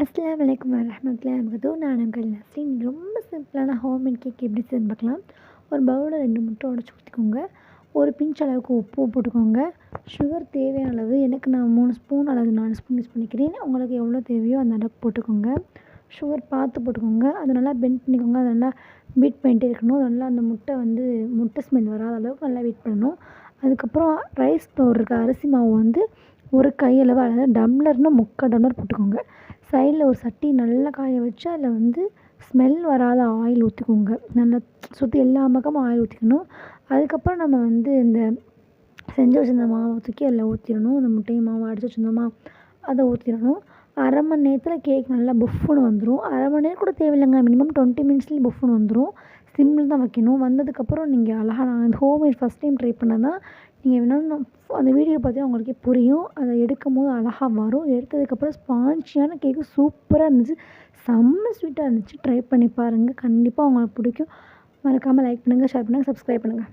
அஸ்ஸலாமு அலைக்கும் வரஹ்மத்துல்லாஹி வபரகாத்துஹு. நான் உங்கள் நஸ்ரீன். ரொம்ப சிம்பிளான ஹோம்மேட் கேக் எப்படி செய்யுதுன்னு பார்க்கலாம். ஒரு பவுலில் 2 முட்டை உடைச்சி ஊற்றிக்கோங்க. ஒரு பிஞ்ச் அளவுக்கு உப்பு போட்டுக்கோங்க. சுகர் தேவையான அளவு, எனக்கு நான் 3 ஸ்பூன் அல்லது 4 ஸ்பூன் யூஸ் பண்ணிக்கிறேன். உங்களுக்கு எவ்வளோ தேவையோ அந்த அளவுக்கு போட்டுக்கோங்க. சுகர் பார்த்து போட்டுக்கோங்க. அதை நல்லா பெண்ட் பண்ணிக்கோங்க. அதை நல்லா பீட் பண்ணிகிட்டே இருக்கணும். நல்லா அந்த முட்டை ஸ்மெல் வராத அளவுக்கு நல்லா பீட் பண்ணணும். அதுக்கப்புறம் ரைஸ் பவுடர் இருக்க அரிசி மாவு ஒரு கையளவு, அதாவது டம்ளர்னால் 3/4 டம்ளர் போட்டுக்கோங்க. சைடில் ஒரு சட்டி நல்லா காய வச்சு அதில் ஸ்மெல் வராத ஆயில் ஊற்றிக்கோங்க. நல்லா சுற்றி எல்லா பக்கமும் ஆயில் ஊற்றிக்கணும். அதுக்கப்புறம் நம்ம இந்த செஞ்சு வச்சுருந்த மாவை தூக்கி அதில் ஊற்றிடணும். அந்த முட்டையும் மாவு அடித்து வச்சுருந்தோமா அதை ஊற்றிடணும். அரை மணி நேரத்தில் கேக் நல்லா புஃப்னு வந்துடும். அரை மணி நேரம் கூட தேவையில்லைங்க, மினிமம் 20 மினிட்ஸ்லேயும் புஃப்னு வந்துடும். சிம்மில் தான் வைக்கணும். வந்ததுக்கப்புறம் நீங்கள் அழகாக, நான் இந்த ஹோம்மேட் ஃபஸ்ட் டைம் ட்ரை பண்ணது தான். நீங்கள் வேணாலும் அந்த வீடியோ பார்த்தீங்கன்னா உங்களுக்கே புரியும். அதை எடுக்கும்போது அழகாக வரும். எடுத்ததுக்கப்புறம் ஸ்பான்ச்சியான கேக்கு சூப்பராக இருந்துச்சு. செம்ம ஸ்வீட்டாக இருந்துச்சு. ட்ரை பண்ணி பாருங்கள், கண்டிப்பாக உங்களுக்கு பிடிக்கும். மறக்காமல் லைக் பண்ணுங்கள், ஷேர் பண்ணுங்கள், சப்ஸ்கிரைப் பண்ணுங்கள்.